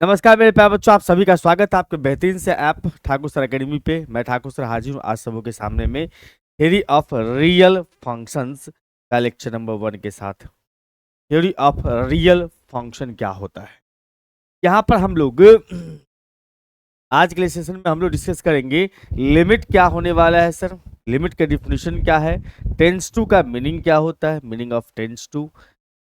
नमस्कार मेरे प्यारे बच्चों, आप सभी का स्वागत है आपके बेहतरीन से ऐप ठाकुर सर अकेडमी पे। मैं ठाकुर सर हाजिर हूँ आज सबों के सामने में थ्योरी ऑफ रियल फंक्शंस का लेक्चर नंबर 1 के साथ। थ्योरी ऑफ रियल फंक्शन क्या होता है, यहाँ पर हम लोग आज के सेशन में हम लोग डिस्कस करेंगे लिमिट क्या होने वाला है। सर लिमिट का डिफिनेशन क्या है, टेंस टू का मीनिंग क्या होता है, meaning of tends to,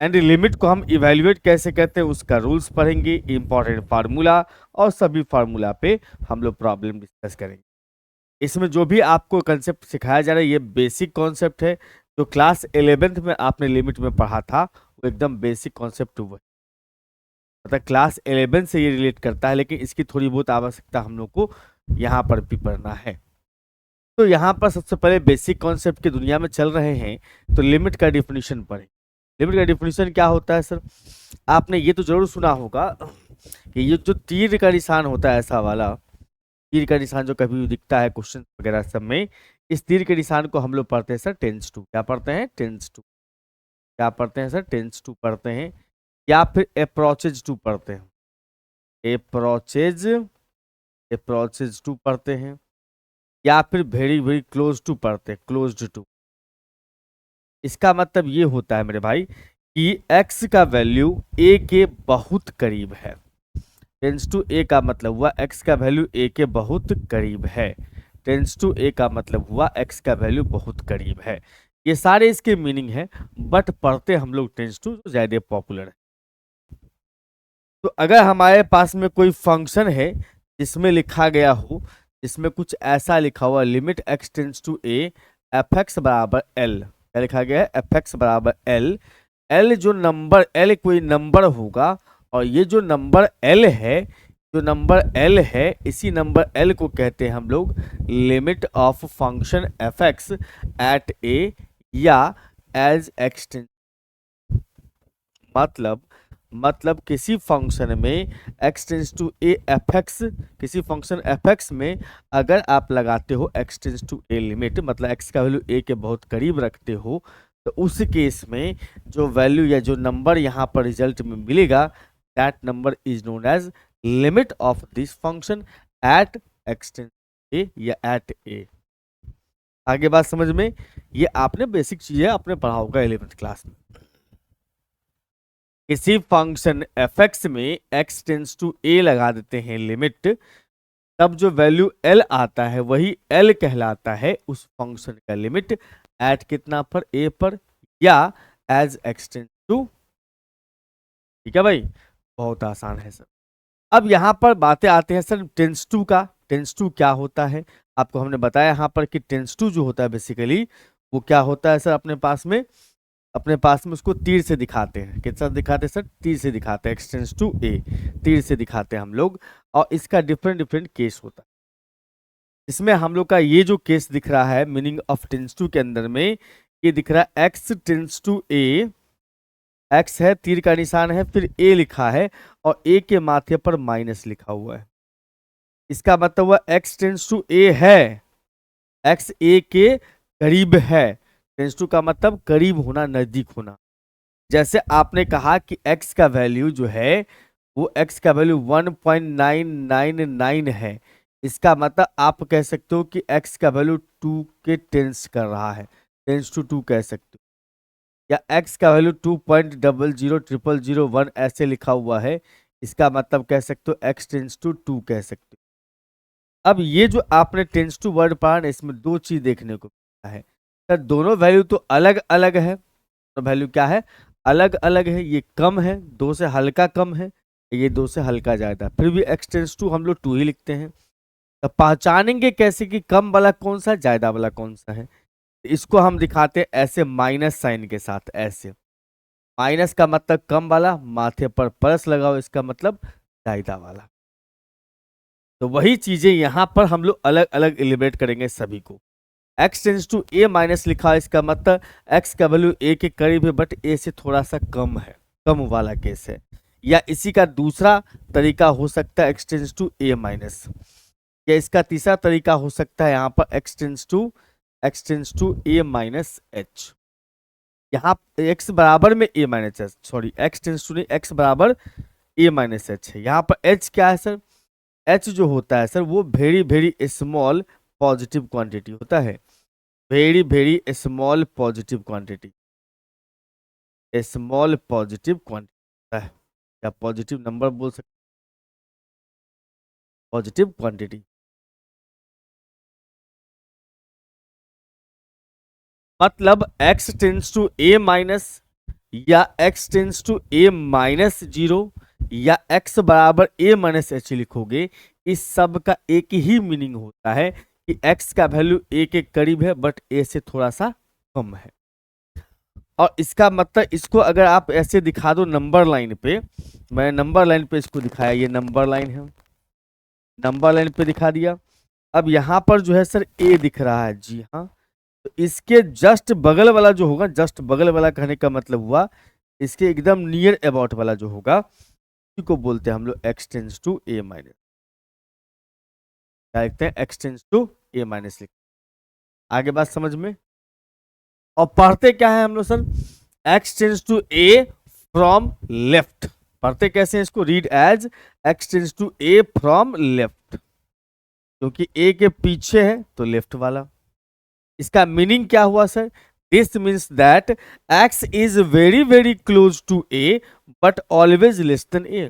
and limit को हम इवेल्युएट कैसे करते हैं उसका रूल्स पढ़ेंगे, इंपॉर्टेंट फार्मूला और सभी फार्मूला पे हम लोग प्रॉब्लम डिस्कस करेंगे। इसमें जो भी आपको कंसेप्ट सिखाया जा रहा है ये बेसिक कॉन्सेप्ट है, जो क्लास 11th में आपने लिमिट में पढ़ा था वो एकदम बेसिक कॉन्सेप्ट हुआ, मतलब क्लास 11 से ये रिलेट करता है, लेकिन इसकी थोड़ी बहुत आवश्यकता हम लोग को यहाँ पर भी पढ़ना है। तो यहाँ पर सबसे पहले बेसिक कॉन्सेप्ट की दुनिया में चल रहे हैं तो लिमिट का डिफिनेशन पढ़ें। लिमिट का डिफिनेशन क्या होता है सर, आपने ये तो जरूर सुना होगा कि ये जो तीर का निशान होता है, ऐसा वाला तीर का निशान जो कभी दिखता है क्वेश्चन वगैरह सब में, इस तीर के निशान को हम लोग पढ़ते हैं सर टेंस टू। क्या पढ़ते हैं? Tends to. क्या पढ़ते हैं सर? टेंस टू पढ़ते हैं, या फिर अप्रोचेज टू पढ़ते हैं। अप्रोचेज टू पढ़ते हैं, या फिर वेरी वेरी क्लोज टू पढ़ते हैं, क्लोज्ड टू। इसका मतलब ये होता है मेरे भाई कि x का वैल्यू a के बहुत करीब है। टेंस टू a का मतलब हुआ x का वैल्यू a के बहुत करीब है। टेंस टू a का मतलब हुआ x का वैल्यू बहुत करीब है। ये सारे इसके मीनिंग है, बट पढ़ते हम लोग टेंस टू जो ज्यादा पॉपुलर है। तो अगर हमारे पास में कोई फंक्शन है जिसमें लिखा गया हो, जिसमें कुछ ऐसा लिखा हुआ limit x tends to a F X बराबर एल, क्या लिखा गया है? एफ एक्स बराबर एल। एल जो नंबर, एल कोई नंबर होगा, और ये जो नंबर एल है, जो नंबर एल है, इसी नंबर एल को कहते हैं हम लोग limit of function f x at a या एज एक्सटेंस। मतलब किसी फंक्शन में x tends to a f x, किसी फंक्शन एफ एक्स में अगर आप लगाते हो x tends to a limit, मतलब x का वैल्यू a के बहुत करीब रखते हो, तो उस केस में जो वैल्यू या जो नंबर यहाँ पर रिजल्ट में मिलेगा, that number is known as limit of this function at x tends a या एट ए। आगे बात समझ में? ये आपने बेसिक चीजें आपने पढ़ा होगा 11th क्लास में। किसी फंक्शन एफ एक्स में x टेंस टू a लगा देते हैं लिमिट, तब जो वैल्यू l आता है वही l कहलाता है उस फंक्शन का लिमिट एट कितना पर? a पर, या एज x टेंस टू। ठीक है भाई, बहुत आसान है सर। अब यहाँ पर बातें आते हैं सर टेंस टू का। टेंस टू क्या होता है आपको हमने बताया यहाँ पर कि टेंस टू जो होता है बेसिकली वो क्या होता है सर, अपने पास में उसको तीर से दिखाते हैं। किस तरह दिखाते हैं सर? तीर से दिखाते हैं, x टेंस टू a, तीर से दिखाते हैं हम लोग। और इसका डिफरेंट डिफरेंट केस होता है। इसमें हम लोग का ये जो केस दिख रहा है मीनिंग ऑफ टेंस टू के अंदर में, ये दिख रहा है x tends to a, x है, तीर का निशान है, फिर a लिखा है और a के माथे पर माइनस लिखा हुआ है। इसका मतलब हुआ x टेंस टू a है, x a के करीब है। टेंस टू का मतलब करीब होना, नजदीक होना। जैसे आपने कहा कि x का वैल्यू जो है वो x का वैल्यू 1.999 है, इसका मतलब आप कह सकते हो कि x का वैल्यू 2 के टेंस कर रहा है, टेंस टू 2 कह सकते हो। या x का वैल्यू 2.000001 ऐसे लिखा हुआ है, इसका मतलब कह सकते हो x टेंस टू 2 कह सकते हो। अब ये जो आपने टेंस टू वर्ड पढ़ा ना, इसमें दो चीज देखने को मिलता है सर, दोनों वैल्यू तो अलग अलग है। तो वैल्यू क्या है? अलग अलग है। ये कम है, 2 से हल्का कम है, ये 2 से हल्का ज्यादा, फिर भी x टेंस टू हम लोग 2 ही लिखते हैं। तो पहचानेंगे कैसे कि कम वाला कौन सा है, ज्यादा वाला कौन सा है? इसको हम दिखाते हैं ऐसे माइनस साइन के साथ। ऐसे माइनस का मतलब कम वाला, माथे पर प्लस लगाओ, इसका मतलब ज्यादा वाला। तो वही चीजें यहाँ पर हम लोग अलग अलग एलिब्रेट करेंगे सभी को। x tends to a minus लिखा है, इसका मतलब x का वैल्यू a के करीब है बट a से थोड़ा सा कम है, कम वाला केस है। या इसी का दूसरा तरीका हो सकता है x tends to a minus, या इसका तीसरा तरीका हो सकता है यहाँ पर x tends to a minus h। यहाँ x बराबर में a minus h, sorry x tends to नहीं, x बराबर ए माइनस एच है। यहाँ पर एच क्या है सर, एच जो होता है सर वो very very small positive quantity होता है, very very small positive quantity, small positive quantity होता है, या पॉजिटिव नंबर बोल सकते, पॉजिटिव क्वांटिटी। मतलब x tends to A minus या x tends to A minus zero या x बराबर ए माइनस एच लिखोगे, इस सब का एक ही मीनिंग होता है कि x का वैल्यू ए के करीब है बट ए से थोड़ा सा कम है। और इसका मतलब इसको अगर आप ऐसे दिखा दो नंबर लाइन पे, मैं नंबर लाइन पे इसको दिखाया, ये नंबर लाइन है, नंबर लाइन पे दिखा दिया। अब यहाँ पर जो है सर ए दिख रहा है, जी हाँ, तो इसके जस्ट बगल वाला जो होगा, जस्ट बगल वाला कहने का मतलब हुआ इसके एकदम नियर अबाउट वाला जो होगा, इसी को बोलते हैं हम लोग X tense to A minus, क्या लिखते हैं, X tense to A minus लिखते हैं। आगे बात समझ में। और पढ़ते क्या है हम लोग sir, X tense to A from left, पढ़ते कैसे हैं इसको, read as X tense to A from left, क्योंकि ए के पीछे है तो लेफ्ट वाला। इसका मीनिंग क्या हुआ sir, this means that x is very very close to a but always less than a,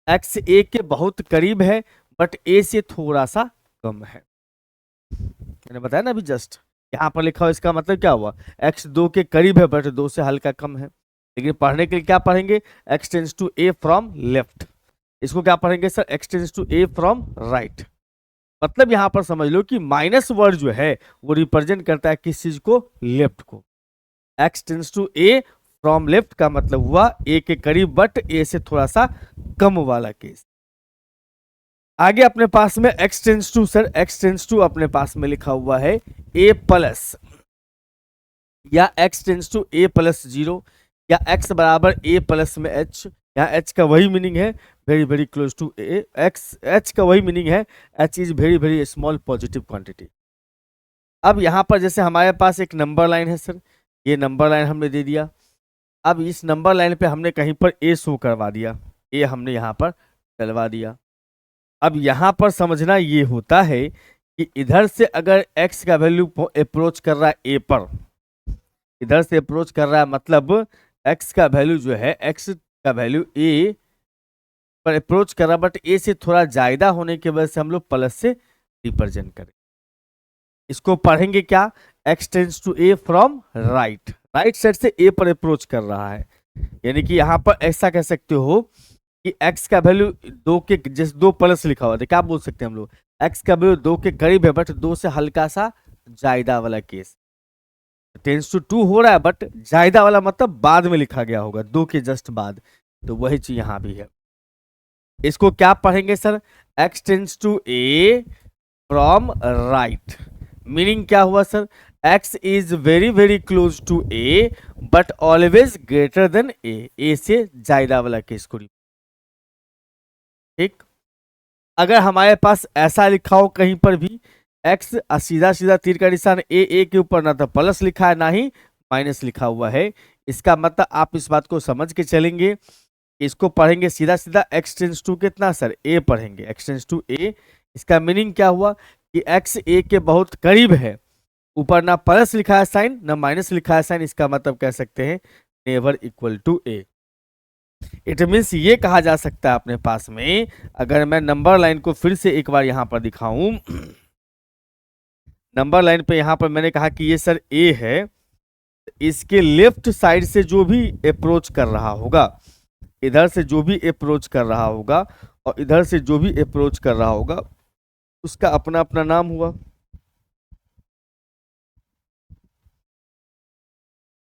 x a के बहुत करीब है बट ए से थोड़ा सा कम है। मैंने बताया ना अभी जस्ट, यहाँ पर लिखा हुआ, इसका मतलब क्या हुआ, एक्स 2 के करीब है बट 2 से हल्का कम है। लेकिन पढ़ने के लिए क्या पढ़ेंगे, X tense to A from left, इसको क्या पढ़ेंगे sir, X tense to A from right. मतलब यहां पर समझ लो कि माइनस वर्ड जो है वो रिप्रेजेंट करता है किस चीज को, लेफ्ट को। एक्स टेंस टू ए फ्रॉम लेफ्ट का मतलब हुआ ए के करीब बट ए से थोड़ा सा कम वाला केस। आगे अपने पास में X tense to sir, X tense to अपने पास में लिखा हुआ है ए प्लस या X tense to A plus zero या एक्स बराबर ए प्लस में एच, यहाँ एच का वही मीनिंग है, very very close to A, X H का वही मीनिंग है, H is very very small positive quantity. अब यहाँ पर जैसे हमारे पास एक नंबर लाइन है सर, ये नंबर लाइन हमने दे दिया, अब इस नंबर लाइन पे हमने कहीं पर ए शो करवा दिया, ए हमने यहाँ पर डलवा दिया। अब यहाँ पर समझना ये होता है कि इधर से अगर x का वैल्यू अप्रोच कर रहा है ए पर, इधर से अप्रोच कर रहा है मतलब x का वैल्यू जो है, x का वैल्यू ए पर अप्रोच कर रहा है बट ए से थोड़ा ज्यादा होने की वजह से हम लोग प्लस से रिप्रेजेंट करें। इसको पढ़ेंगे क्या, x tends to A from right, right side से ए पर अप्रोच कर रहा है, यानी कि यहाँ पर ऐसा कह सकते हो कि x का वैल्यू 2 के, जैसे 2 प्लस लिखा हुआ था, क्या बोल सकते हैं हम लोग, x का वैल्यू 2 के करीब है बट 2 से हल्का सा ज्यादा वाला केस, टेंस टू 2 हो रहा है बट ज्यादा वाला मतलब बाद में लिखा गया होगा, 2 के जस्ट बाद, तो वही चीज यहाँ भी है। इसको क्या पढ़ेंगे sir, x tends to A from right, meaning क्या हुआ sir, x is very very close to a but always greater than a से ज्यादा वाला केस को। ठीक, अगर हमारे पास ऐसा लिखा हो कहीं पर भी x सीधा सीधा तीर का निशान ए के ऊपर, ना तो प्लस लिखा है ना ही माइनस लिखा हुआ है, इसका मतलब आप इस बात को समझ के चलेंगे, इसको पढ़ेंगे सीधा सीधा x टेंस टू कितना सर, ए पढ़ेंगे, x टेंस टू ए। इसका मीनिंग क्या हुआ कि x ए के बहुत करीब है, ऊपर ना प्लस लिखा है साइन ना माइनस लिखा है साइन, इसका मतलब कह सकते हैं never equal to A. It means ये कहा जा सकता है अपने पास में, अगर मैं नंबर लाइन को फिर से एक बार यहां पर दिखाऊं, नंबर लाइन पे यहां पर मैंने कहा कि ये सर ए है, इसके लेफ्ट साइड से जो भी अप्रोच कर रहा होगा, इधर से जो भी अप्रोच कर रहा होगा और इधर से जो भी अप्रोच कर रहा होगा, उसका अपना अपना नाम हुआ।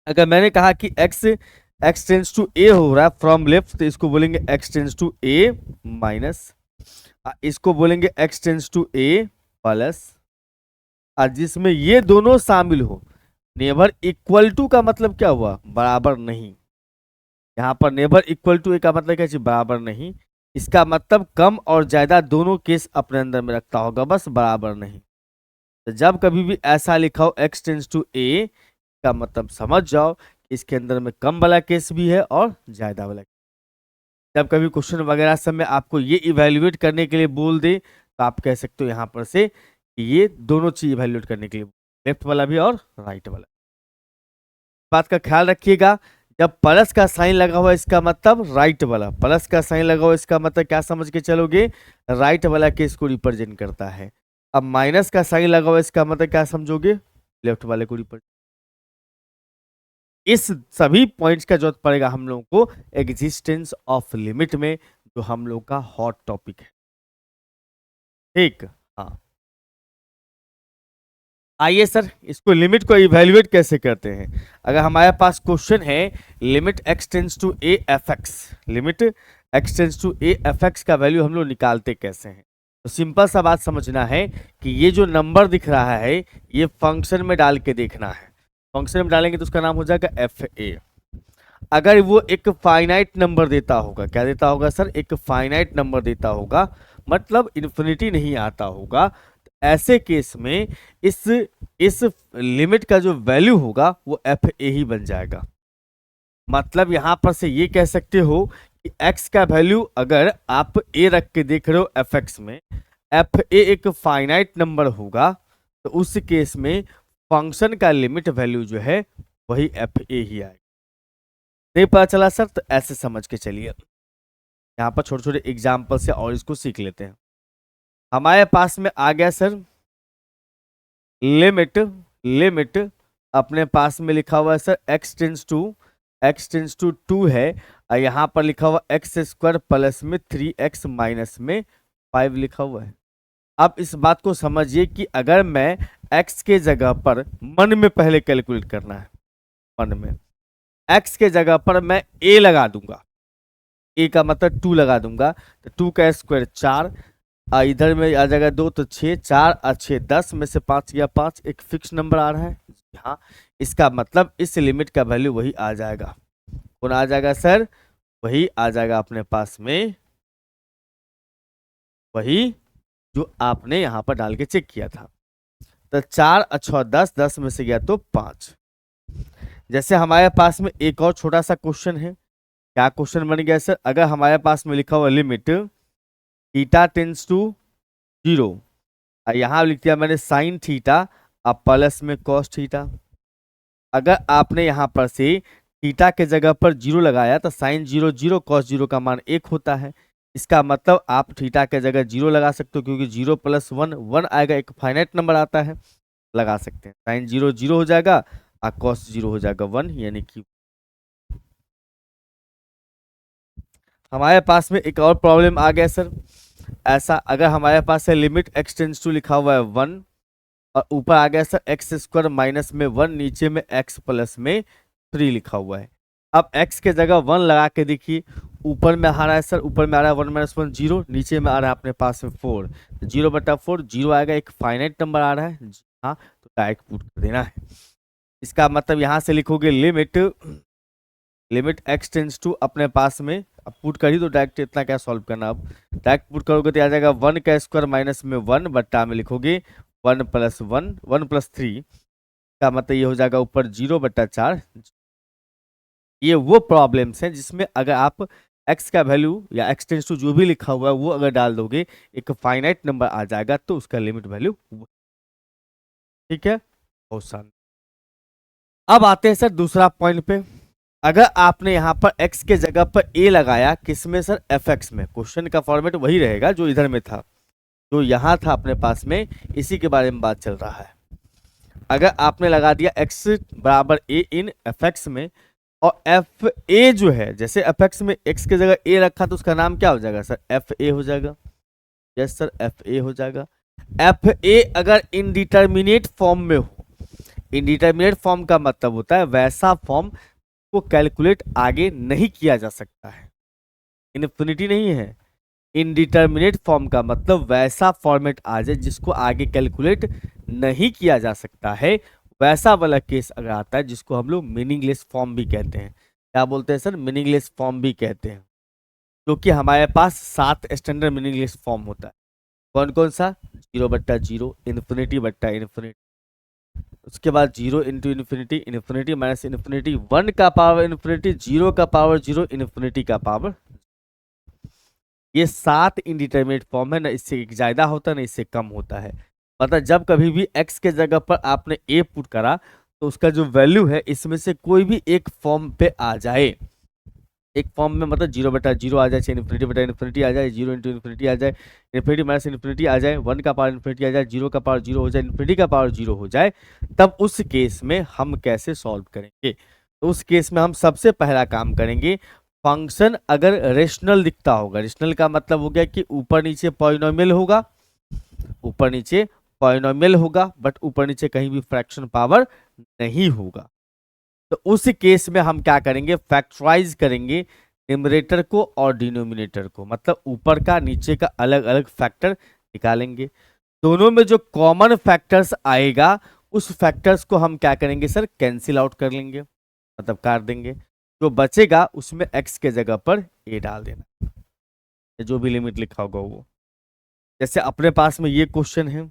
अगर मैंने कहा कि x टेंस टू ए हो रहा है फ्रॉम लेफ्ट, तो इसको बोलेंगे x tends to A minus, इसको बोलेंगे x tends to A plus, और जिसमें ये दोनों शामिल हो, नेवर इक्वल टू का मतलब क्या हुआ, बराबर नहीं। यहाँ पर नेवर इक्वल टू ए का मतलब क्या चीज, बराबर नहीं, इसका मतलब कम और ज्यादा दोनों केस अपने अंदर में रखता होगा, बस बराबर नहीं। तो जब कभी भी ऐसा लिखा हो x टेंस टू ए का मतलब समझ जाओ इसके अंदर में कम वाला केस भी है और ज्यादा वाला। जब कभी क्वेश्चन वगैरह सब में आपको ये इवेल्युएट करने के लिए बोल दे तो आप कह सकते हो यहाँ पर से कि ये दोनों चीज इवेल्युएट करने के लिए, लेफ्ट वाला भी और राइट वाला। बात का ख्याल रखिएगा, जब प्लस का साइन लगा हुआ इसका मतलब राइट वाला, प्लस का साइन लगा हुआ इसका मतलब क्या समझ के चलोगे, राइट वाला केस को रिप्रेजेंट करता है। अब माइनस का साइन लगा हुआ इसका मतलब क्या समझोगे, लेफ्ट वाले को रिप्रेजेंट। इस सभी पॉइंट्स का जरूरत पड़ेगा हम लोगों को एग्जिस्टेंस ऑफ लिमिट में, जो हम लोग का हॉट टॉपिक है। ठीक, हाँ। आइए सर, इसको लिमिट को इवेल्युएट कैसे करते हैं। अगर हमारे पास क्वेश्चन है limit x tense to a f x, limit x tense to a f x का वैल्यू हम लोग निकालते कैसे हैं, तो सिंपल सा बात समझना है कि ये जो नंबर दिख रहा है ये फंक्शन में डाल के देखना है। फंक्शन में डालेंगे तो उसका नाम हो जाएगा एफ ए। अगर वो एक फाइनाइट नंबर देता होगा, क्या देता होगा सर, एक फाइनाइट नंबर देता होगा, मतलब इन्फिनिटी नहीं आता होगा, ऐसे केस में इस लिमिट का जो वैल्यू होगा वो एफ ए ही बन जाएगा। मतलब यहां पर से ये कह सकते हो कि x का वैल्यू अगर आप a रख के देख रहे हो एफ एक्स में, एफ ए एक फाइनाइट नंबर होगा, तो उस केस में फंक्शन का लिमिट वैल्यू जो है वही एफ ए ही आएगा। नहीं पता चला सर, तो ऐसे समझ के चलिए। यहाँ पर छोटे छोटे एग्जाम्पल से और इसको सीख लेते हैं। हमारे पास में आ गया सर लिमिट, लिमिट अपने पास में लिखा हुआ है सर x टेंस टू 2 है, और यहाँ पर लिखा हुआ एक्स स्क्वायर प्लस में 3x माइनस में 5 लिखा हुआ है। अब इस बात को समझिए कि अगर मैं x के जगह पर, मन में पहले कैलकुलेट करना है, मन में x के जगह पर मैं a लगा दूंगा, a का मतलब 2 लगा दूंगा, तो 2 का स्क्वायर 4, इधर में आ जाएगा 2 तो 6, 4 और 6 10 में से 5 गया 5, एक फिक्स नंबर आ रहा है। हाँ, इसका मतलब इस लिमिट का वैल्यू वही आ जाएगा। कौन आ जाएगा सर, वही आ जाएगा अपने पास में, वही जो आपने यहाँ पर डाल के चेक किया था। तो 4 अच्छा 10, 10 में से गया तो 5। जैसे हमारे पास में एक और छोटा सा क्वेश्चन है, क्या क्वेश्चन बन गया सर, अगर हमारे पास में लिखा हुआ लिमिट थीटा टेंस टू 0, यहाँ लिख दिया मैंने साइन थीटा अब प्लस में कॉस थीटा। अगर आपने यहाँ पर से थीटा के जगह पर 0 लगाया तो साइन 0 0, कॉस 0 का मान 1 होता है। इसका मतलब आप थीटा के जगह 0 लगा सकते हो, क्योंकि 0 प्लस 1 1 आएगा, एक फाइनाइट नंबर आता है, लगा सकते हैं। साइन 0 0 हो जाएगा और कॉस 0 हो जाएगा 1, यानी कि हमारे पास में एक और प्रॉब्लम आ गया सर। ऐसा अगर हमारे पास है लिमिट एक्स टेंस टू लिखा हुआ है 1, और ऊपर आ गया सर एक्स स्क्वायर माइनस में 1, नीचे में एक्स प्लस में 3 लिखा हुआ है। अब x के जगह 1 लगा के देखिए, ऊपर में आ रहा है सर, ऊपर में आ रहा है 1 माइनस 1 0, नीचे में आ रहा है अपने पास में 4, 0/4 0 आएगा, एक फाइनाइट नंबर आ रहा है। हाँ, तो डायरेक्ट पुट कर देना है। इसका मतलब यहाँ से लिखोगे limit, limit x tense to अपने पास में, अब पुट कर ही तो डायरेक्ट, इतना क्या सॉल्व करना, अब डायरेक्ट पुट करोगे तो आ जाएगा 1 का स्क्वायर माइनस में 1 बट्टा में लिखोगे 1 प्लस 1 1 प्लस 3 का मतलब ये हो जाएगा ऊपर 0/4। ये वो प्रॉब्लम्स हैं जिसमें अगर आप x का वैल्यू या x टेंस टू जो भी लिखा हुआ है वो अगर डाल दोगे, एक फाइनाइट नंबर आ जाएगा, तो उसका लिमिट वैल्यू, ठीक है, बहुत शानदार। अब आते हैं सर दूसरा पॉइंट पे। अगर आपने यहाँ पर x के जगह पर a लगाया, किसमें सर, fx में, क्वेश्चन का फॉर्मेट वही रहेगा जो इधर में था, जो यहाँ था अपने पास में, इसी के बारे में बात चल रहा है। अगर आपने लगा दिया x बराबर a इन fx में, और एफ ए जो है, जैसे एफ एक्स में एक्स की जगह ए रखा तो उसका नाम क्या हो जाएगा सर, एफ ए हो जाएगा। यस सर, एफ ए हो जाएगा। एफ ए अगर इनडिटर्मिनेट फॉर्म में हो, इनडिटर्मिनेट फॉर्म का मतलब होता है वैसा फॉर्म को कैलकुलेट आगे नहीं किया जा सकता है, इनफिनिटी नहीं है। इनडिटर्मिनेट फॉर्म का मतलब वैसा फॉर्मेट आ जाए जिसको आगे कैलकुलेट नहीं किया जा सकता है, वैसा वाला केस अगर आता है, जिसको हम लोग मीनिंगलेस फॉर्म भी कहते हैं। क्या बोलते हैं सर, मीनिंगलेस फॉर्म भी कहते हैं। क्योंकि हमारे पास 7 स्टैंडर्ड मीनिंगलेस फॉर्म होता है। कौन कौन सा, 0/0, इन्फिनिटी/इन्फिनिटी, उसके बाद 0 into infinity, infinity minus infinity, 1 का पावर इन्फिनिटी, 0 का पावर 0, इन्फिनिटी का पावर। ये 7 इंडिटरमिनेट फॉर्म है, ना इससे ज्यादा होता है ना इससे कम होता है। मतलब जब कभी भी x के जगह पर आपने a पुट करा तो उसका जो वैल्यू है इसमें से कोई भी एक फॉर्म पे आ जाए, एक फॉर्म में मतलब 0/0 आ जाए, इन्फिनिटी आ जाए, 0 इंटू इन्फिनिटी आ जाए, इन्फिनिटी माइनस इन्फिनिटी आ जाए, 1 का पावर इन्फिनिटी आ जाए, 0 का पावर 0 हो जाए, इन्फिनिटी का पावर 0 हो जाए, तब उस केस में हम कैसे सॉल्व करेंगे? तो उस केस में हम सबसे पहला काम करेंगे, फंक्शन अगर रेशनल दिखता होगा, रेशनल का मतलब हो गया कि ऊपर नीचे पॉलिनोमियल होगा, ऊपर नीचे पॉलिनोमियल होगा, बट ऊपर नीचे कहीं भी फ्रैक्शन पावर नहीं होगा। तो उस केस में हम क्या करेंगे, फैक्टराइज करेंगे न्यूमरेटर को और डिनोमिनेटर को, मतलब ऊपर का नीचे का अलग अलग फैक्टर निकालेंगे। दोनों में जो कॉमन फैक्टर्स आएगा उस फैक्टर्स को हम क्या करेंगे सर, कैंसिल आउट कर लेंगे, मतलब काट देंगे। जो बचेगा उसमें x के जगह पर a डाल देना, जो भी लिमिट लिखा होगा वो। जैसे अपने पास में ये क्वेश्चन है,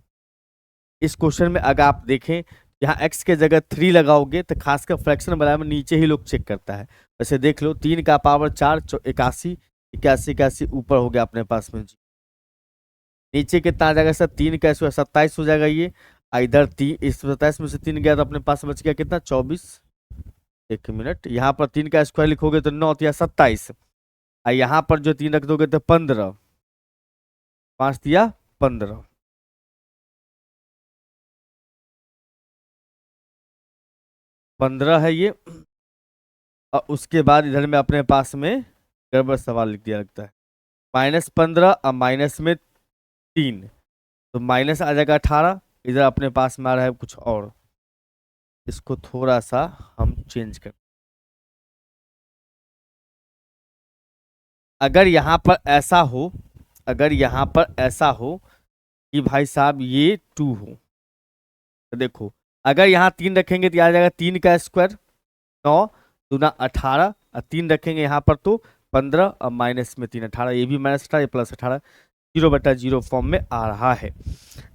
इस क्वेश्चन में अगर आप देखें यहाँ x के जगह 3 लगाओगे तो खासकर फ्रैक्शन बनाने में नीचे ही लोग चेक करता है। वैसे देख लो 3 का पावर 4, 81, 81, 81 ऊपर हो गया अपने पास में। नीचे कितना आ जाएगा सर, 3 का स्क्वायर 27 हो जाएगा ये। इधर 3, इस 27 में से 3 गया तो अपने पास बच गया कितना, 24। एक मिनट, यहाँ पर 3 का स्क्वायर लिखोगे तो 9 या 27, और यहाँ पर जो 3 रख दोगे तो 15, 5 दिया 15, 15 है ये। और उसके बाद इधर में अपने पास में गड़बड़ सवाल लिख दिया लगता है, -15 और माइनस में 3, तो माइनस आ जाएगा 18। इधर अपने पास में आ रहा है कुछ और, इसको थोड़ा सा हम चेंज कर, अगर यहाँ पर ऐसा हो, अगर यहाँ पर ऐसा हो कि भाई साहब ये 2 हो, तो देखो अगर यहाँ 3 रखेंगे तो आ जाएगा 3 का स्क्वायर 9 दूना 18, और 3 रखेंगे यहाँ पर तो 15, और माइनस में 3 18, ये भी -18 ये +18, 0/0 फॉर्म में आ रहा है।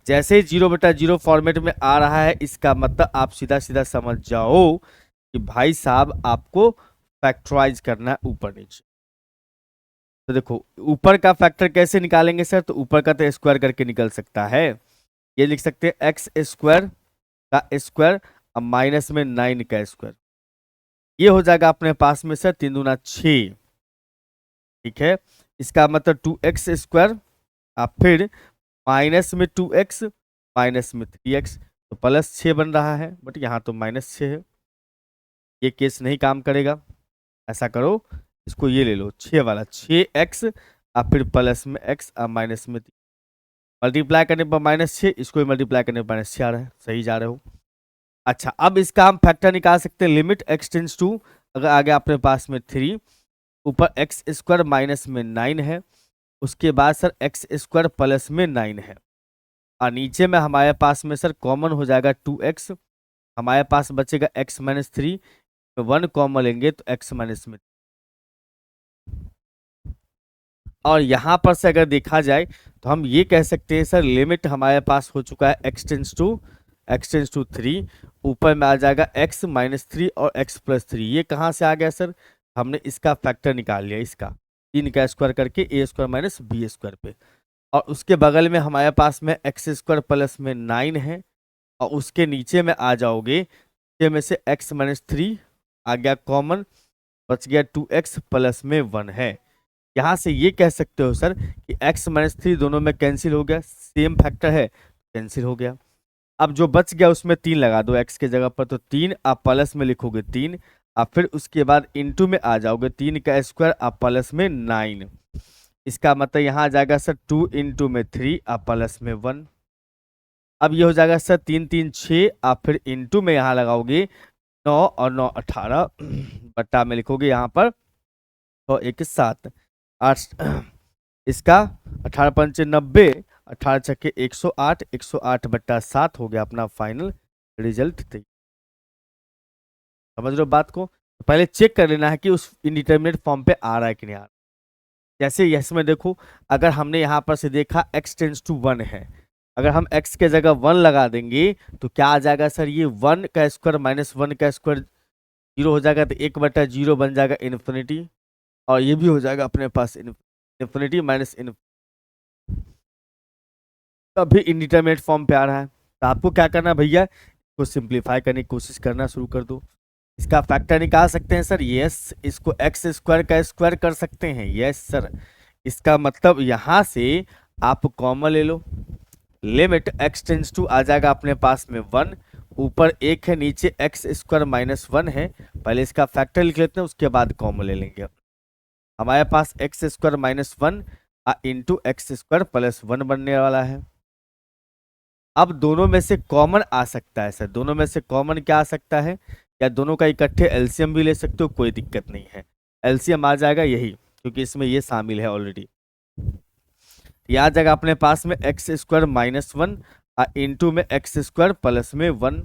जैसे 0/0 फॉर्मेट में आ रहा है, इसका मतलब आप सीधा सीधा समझ जाओ कि भाई साहब आपको फैक्टराइज करना है ऊपर नीचे। तो देखो ऊपर का फैक्टर कैसे निकालेंगे सर, तो ऊपर का तो स्क्वायर करके निकल सकता है, ये लिख सकते हैं x स्क्वायर का स्क्वायर और माइनस में 9 का स्क्वायर, ये हो जाएगा अपने पास में सर 3 दूना 6, ठीक है। इसका मतलब 2x स्क्वायर, और फिर माइनस में 2x, माइनस में 3x, तो +6 बन रहा है, बट यहाँ तो -6 है, ये केस नहीं काम करेगा। ऐसा करो, इसको ये ले लो 6 वाला, 6x और फिर प्लस में x और माइनस में 3, मल्टीप्लाई करने पर -6, इसको भी मल्टीप्लाई करने पर -6 आ रहा है, सही जा रहे हो। अच्छा अब इसका हम फैक्टर निकाल सकते हैं, लिमिट x टेंड्स टू, अगर आगे अपने पास में 3, ऊपर x स्क्वायर माइनस में 9 है, उसके बाद सर x स्क्वायर प्लस में 9 है, और नीचे में हमारे पास में सर कॉमन हो जाएगा 2x, हमारे पास बचेगा x माइनस 3, 1 कॉमन लेंगे तो x माइनस में, और यहाँ पर से अगर देखा जाए तो हम ये कह सकते हैं सर लिमिट हमारे पास हो चुका है x टेंड्स टू 3, ऊपर में आ जाएगा x -3 और x + 3, ये कहाँ से आ गया सर, हमने इसका फैक्टर निकाल लिया, इसका 3 का स्क्वायर करके a square minus b square पे, और उसके बगल में हमारे पास में x स्क्वायर प्लस में 9 है, और उसके नीचे में आ जाओगे, नीचे में से x -3 आ गया कॉमन, बच गया 2x प्लस में 1 है। यहाँ से ये कह सकते हो सर कि x -3 दोनों में कैंसिल हो गया, सेम फैक्टर है कैंसिल हो गया। अब जो बच गया उसमें 3 लगा दो x के जगह पर, तो 3 आप प्लस में लिखोगे 3, और फिर उसके बाद इनटू में आ जाओगे, 3 का स्क्वायर आप प्लस में 9, इसका मतलब यहाँ आ जाएगा सर 2 इंटू में 3 आप प्लस में 1। अब ये हो जाएगा सर 3 3 6, आप फिर इंटू में यहाँ लगाओगे 9 और 9 18, बट्टा में लिखोगे यहाँ पर तो 1 7 8, इसका 18 पंच 90, 18 छक्के 108, 108/7 हो गया अपना फाइनल रिजल्ट। समझ रहे हो बात को, तो पहले चेक कर लेना है कि उस इंडिटरमिनेट फॉर्म पे आ रहा है कि नहीं आ रहा। जैसे यस में देखो, अगर हमने यहाँ पर से देखा x टेंड्स टू 1 है, अगर हम x के जगह 1 लगा देंगे तो क्या आ जाएगा सर, ये 1 का स्क्वायर माइनस 1 का स्क्वायर 0 हो जाएगा, तो 1/0 बन जाएगा इन्फिनिटी, और ये भी हो जाएगा अपने पास इन्फिनिटी। इन्फिनिटी माइनस इन, अभी इंडिटरमिनेट फॉर्म पे आ रहा है। तो आपको क्या करना है भैया, इसको सिंप्लीफाई करने की कोशिश करना शुरू कर दो। इसका फैक्टर निकाल सकते हैं सर, यस। इसको एक्स स्क्वायर का स्क्वायर कर सकते हैं, यस सर। इसका मतलब यहां से आप कॉमन ले लो, लिमिट एक्स टेंस टू आ जाएगा अपने पास में 1, ऊपर एक है, नीचे एक्स स्क्वायर माइनस 1 है। पहले इसका फैक्टर लिख लेते हैं, उसके बाद कॉमन ले लेंगे। हमारे पास x square minus 1 into x square plus 1 बनने वाला है। अब दोनों में से कॉमन आ सकता है सर, दोनों में से कॉमन क्या आ सकता है, या दोनों का इकट्ठे एलसीएम भी ले सकते हो, कोई दिक्कत नहीं है। एलसीएम आ जाएगा यही, क्योंकि इसमें ये शामिल है ऑलरेडी। ये आ जाएगा अपने पास में एक्स स्क्वायर माइनस 1 इंटू में एक्स स्क्वायर प्लस में 1।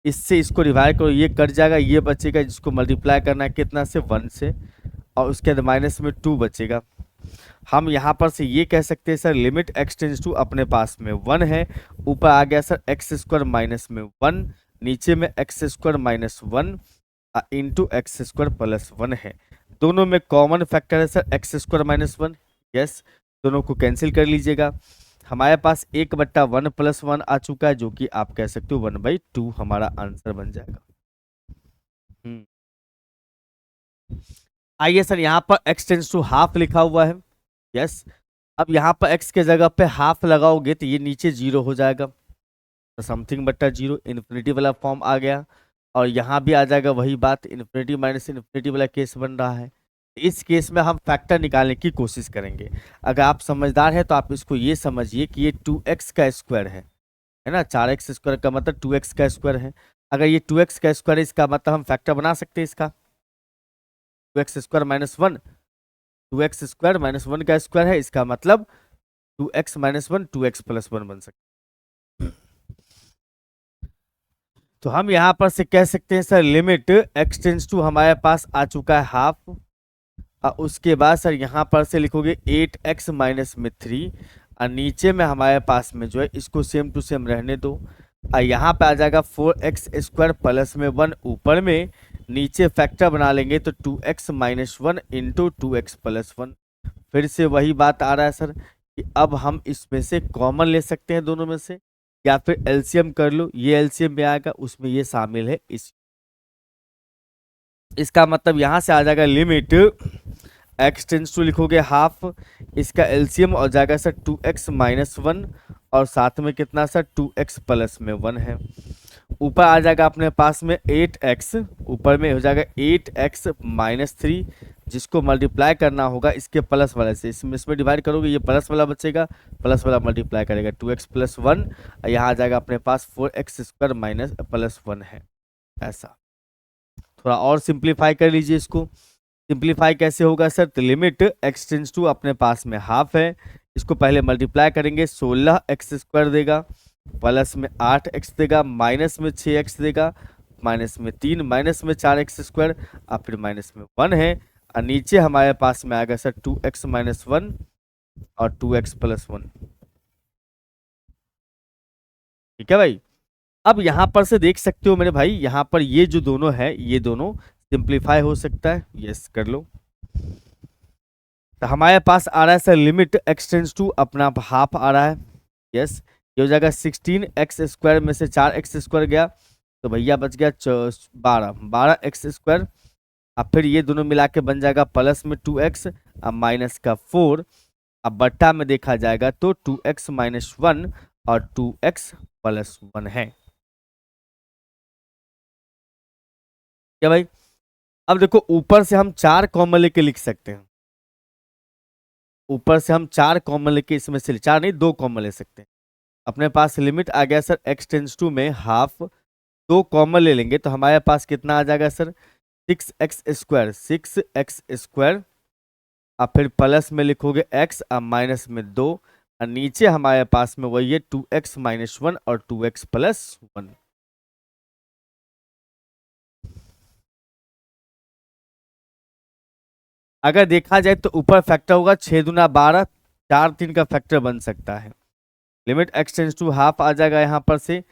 इससे इसको डिवाइड करो, ये कट जाएगा, ये बचेगा, जिसको मल्टीप्लाई करना है कितना से, 1 से, और उसके बाद माइनस में 2 बचेगा। हम यहाँ पर से ये कह सकते हैं sir, limit x tense to अपने पास में 1 है, ऊपर आ गया सर एक्स स्क्वायर माइनस में 1, नीचे में x square minus 1 into x square plus 1 है। दोनों में कॉमन फैक्टर है sir x square minus 1, yes. दोनों को कैंसिल कर लीजिएगा। हमारे पास 1/1 प्लस 1 आ चुका है, जो कि आप कह सकते हो 1/2 हमारा आंसर बन जाएगा। आइए सर, यहाँ पर एक्स टेंस टू हाफ लिखा हुआ है, यस। अब यहाँ पर x के जगह पे हाफ लगाओगे तो ये नीचे 0 हो जाएगा, तो समथिंग बट्टा 0, इन्फिनिटी वाला फॉर्म आ गया। और यहाँ भी आ जाएगा वही बात, इन्फिनिटी माइनस इन्फिनिटी वाला केस बन रहा है। इस केस में हम फैक्टर निकालने की कोशिश करेंगे। अगर आप समझदार हैं तो आप इसको ये समझिए कि ये 2x का स्क्वायर है ना, 4x स्क्वायर का मतलब 2x का स्क्वायर है। अगर ये 2x का स्क्वायर है, इसका मतलब हम फैक्टर बना सकते हैं इसका, 2x square minus 1, 2x square minus 1 का स्क्वायर है, इसका मतलब 2x माइनस 1 2x प्लस 1 बन सकता है। तो हम यहाँ पर से कह सकते हैं sir, limit x tends to हमारे पास आ चुका है हाफ, और उसके बाद सर यहाँ पर से लिखोगे 8x माइनस में 3, और नीचे में हमारे पास में जो है, इसको सेम टू सेम रहने दो, और यहाँ पे आ जाएगा 4x स्क्वायर प्लस में 1, ऊपर में नीचे फैक्टर बना लेंगे तो 2x minus 1 into 2x plus 1। फिर से वही बात आ रहा है सर, कि अब हम इसमें से कॉमन ले सकते हैं दोनों में से, या फिर एलसीएम कर लो, ये एलसीएम में आएगा, उसमें ये शामिल है। इसका मतलब यहां से आ जाएगा लिमिट एक्स टेंस टू लिखोगे हाफ, इसका एलसीएम हो जाएगा सर 2x माइनस 1, और साथ में कितना सर 2x प्लस में 1 है। ऊपर आ जाएगा अपने पास में 8x, ऊपर में हो जाएगा 8x माइनस 3, जिसको मल्टीप्लाई करना होगा इसके प्लस वाले से, इसमें डिवाइड करोगे, ये प्लस वाला बचेगा, प्लस वाला मल्टीप्लाई करेगा 2x प्लस 1, यहाँ आ जाएगा अपने पास 4x स्क्वायर माइनस प्लस 1 है। ऐसा थोड़ा और सिंप्लीफाई कर लीजिए इसको। सिंप्लीफाई कैसे होगा सर, तो लिमिट एक्स टेंस टू अपने पास में हाफ है, इसको पहले मल्टीप्लाई करेंगे, 16x स्क्वायर देगा, प्लस में 8x देगा, माइनस में 6x देगा, माइनस में 3, माइनस में 4x स्क्वायर, और फिर माइनस में 1 है, और नीचे हमारे पास में आएगा सर 2x माइनस 1 और 2x प्लस 1। ठीक है भाई। अब यहां पर से देख सकते हो मेरे भाई, यहां पर ये जो दोनों है, ये दोनों सिंप्लीफाई हो सकता है, यस कर लो। तो हमारे पास आ रहा है sir, limit x tense to अपना हाफ आ रहा है, यस। ये हो जाएगा 16x स्क्वायर में से 4x स्क्वायर गया, तो भैया बच गया 12x स्क्वायर। अब फिर ये दोनों मिला के बन जाएगा प्लस में 2x, अब माइनस का 4, अब बट्टा में देखा जाएगा तो 2x माइनस 1 और 2x प्लस 1 है। क्या भाई, अब देखो ऊपर से हम 4 कॉमन लेके लिख सकते हैं, ऊपर से हम 4 कॉमन लेके, इसमें से 4 नहीं 2 कॉमन ले सकते हैं। अपने पास लिमिट आ गया सर एक्स टेंस टू में हाफ, 2 कॉमन ले लेंगे तो हमारे पास कितना आ जाएगा sir, 6x square, 6x square, और फिर प्लस में लिखोगे x और माइनस में 2, और नीचे हमारे पास में वही है 2x माइनस 1 और 2x प्लस 1। अगर देखा जाए तो ऊपर फैक्टर होगा 6 दूना 12, 4 3 का फैक्टर बन सकता है। Limit x tense to half आ जाएगा यहाँ पर से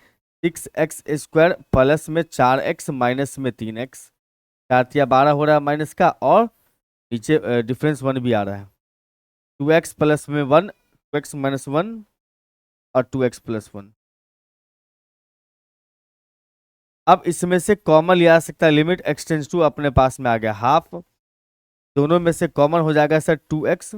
6x स्क्वायर प्लस में 4x माइनस में 3x, 4 या 12 हो रहा है माइनस का, और नीचे डिफरेंस 1 भी आ रहा है। 2x प्लस में 1, 2x माइनस 1 और 2x प्लस 1। अब इसमें से कॉमन लिया जा सकता है, लिमिट एक्सटेंड्स टू अपने पास में आ गया हाफ, दोनों में से कॉमन हो जाएगा सर 2x।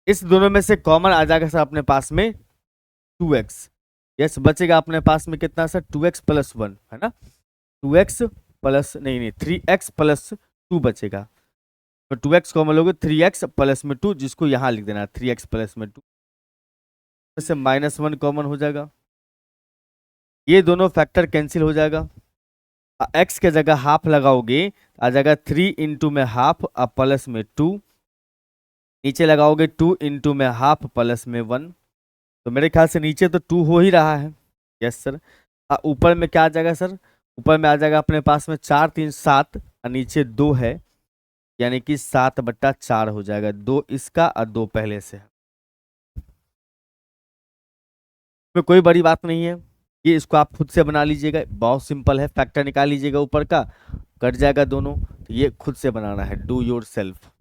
इस दोनों में से कॉमन आ जाएगा सर अपने पास में 2x। यस, बचेगा अपने पास में कितना सर 2x प्लस 1 है ना, 2x प्लस नहीं 3x प्लस 2 बचेगा। तो 2x कॉमन लोगे 3x प्लस में 2, जिसको यहाँ लिख देना 3x प्लस में 2 से -1 कॉमन हो जाएगा। ये दोनों फैक्टर कैंसिल हो जाएगा। x के जगह हाफ लगाओगे आ जाएगा 3 इंटू में हाफ अब प्लस में 2, नीचे लगाओगे 2 इंटू में हाफ प्लस में 1, तो मेरे ख्याल से नीचे तो 2 हो ही रहा है। Yes sir. ऊपर में क्या आ जाएगा सर, ऊपर में आ जाएगा अपने पास में 4 3 7 और नीचे 2 है, यानी कि 7/4 हो जाएगा, 2 इसका और 2 पहले से है। में कोई बड़ी बात नहीं है, ये इसको आप खुद से बना लीजिएगा, बहुत सिंपल है। फैक्टर निकाल लीजिएगा ऊपर का, कट जाएगा दोनों, तो ये खुद से बनाना है, डू योर सेल्फ।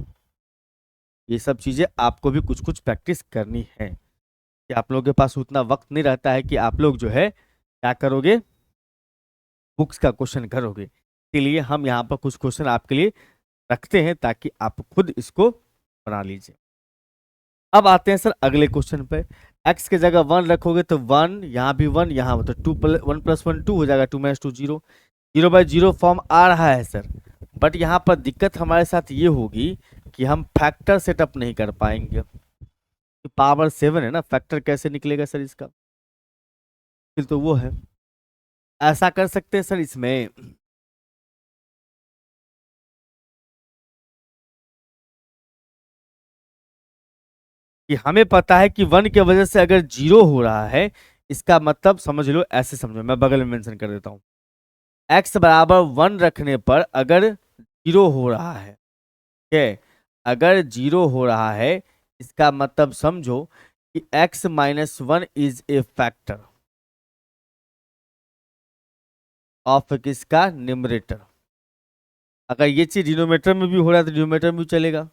ये सब चीज़ें आपको भी कुछ कुछ प्रैक्टिस करनी है, कि आप लोगों के पास उतना वक्त नहीं रहता है कि आप लोग जो है क्या करोगे, बुक्स का क्वेश्चन करोगे। इसीलिए हम यहाँ पर कुछ क्वेश्चन आपके लिए रखते हैं ताकि आप खुद इसको बना लीजिए। अब आते हैं सर अगले क्वेश्चन पे। x के जगह 1 रखोगे तो 1, यहाँ भी 1, यहाँ तो 2 1 प्लस 1 2 हो जाएगा, 2 माइनस 2 0, 0/0 फॉर्म आ रहा है सर। बट यहाँ पर दिक्कत हमारे साथ ये होगी कि हम फैक्टर सेटअप नहीं कर पाएंगे, पावर 7 है ना, फैक्टर कैसे निकलेगा सर इसका, तो वो है। ऐसा कर सकते हैं सर इसमें, कि हमें पता है कि 1 की वजह से अगर 0 हो रहा है, इसका मतलब समझ लो, ऐसे समझो, मैं बगल में मेंशन कर देता हूं। x बराबर 1 रखने पर अगर 0 हो रहा है, ठीक है, अगर 0 हो रहा है, इसका मतलब समझो कि x minus 1 is a factor of किसका, न्यूमरेटर। अगर ये चीज डिनोमिनेटर में भी हो रहा है तो डिनोमिनेटर में भी चलेगा।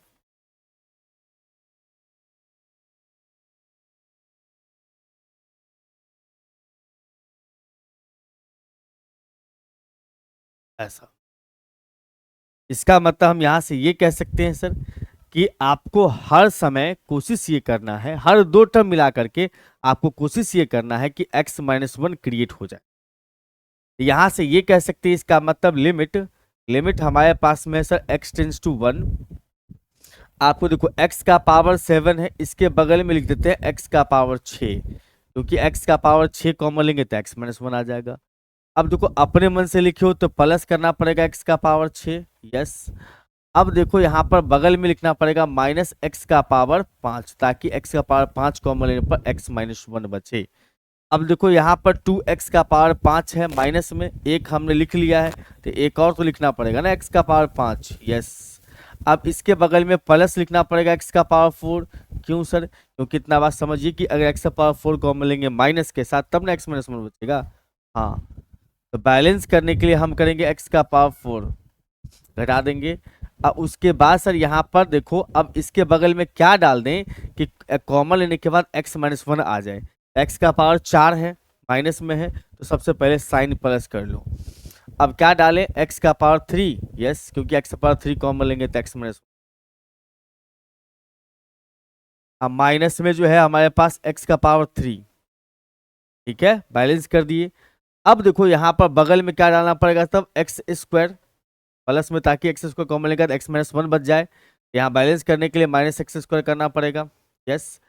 ऐसा, इसका मतलब हम यहां से ये कह सकते हैं सर कि आपको हर समय कोशिश ये करना है, हर दो टर्म मिला करके आपको कोशिश ये करना है कि x माइनस 1 क्रिएट हो जाए। यहां से ये कह सकते हैं, इसका मतलब लिमिट, लिमिट हमारे पास में सर x टेंस टू 1। आपको देखो x का पावर 7 है, इसके बगल में लिख देते हैं x का पावर 6, क्योंकि x का पावर 6 कॉमन लेंगे तो x माइनस 1 आ जाएगा। अब देखो अपने मन से लिखियो तो प्लस करना पड़ेगा x का पावर 6। यस। अब देखो यहाँ पर बगल में लिखना पड़ेगा माइनस x का पावर 5, ताकि x का पावर 5 कॉमन लेने पर x माइनस 1 बचे। अब देखो यहाँ पर 2x का पावर 5 है, माइनस में एक हमने लिख लिया है, तो एक और तो लिखना पड़ेगा ना x का पावर 5। यस। अब इसके बगल में प्लस लिखना पड़ेगा x का पावर 4। क्यों सर, क्योंकि इतना बात समझिए कि अगर x का पावर 4 कॉमन लेंगे माइनस के साथ तब ना x माइनस 1 बचेगा। हाँ, तो बैलेंस करने के लिए हम करेंगे x का पावर 4 घटा देंगे। अब उसके बाद सर यहाँ पर देखो, अब इसके बगल में क्या डाल दें कि कॉमन लेने के बाद x माइनस 1 आ जाए। x का पावर 4 है, माइनस में है, तो सबसे पहले साइन प्लस कर लो। अब क्या डालें, x का पावर 3। यस, क्योंकि x का पावर 3 कॉमन लेंगे तो x माइनस, अब माइनस में जो है हमारे पास x का पावर 3। ठीक है, बैलेंस कर दिए। अब देखो यहाँ पर बगल में क्या डालना पड़ेगा, तब एक्स स्क्वायर प्लस में, ताकि एक्स स्क्वायर कॉमन लेगा तो एक्स माइनस 1 बच जाए। यहाँ बैलेंस करने के लिए माइनस एक्स स्क्वायर करना पड़ेगा। यस।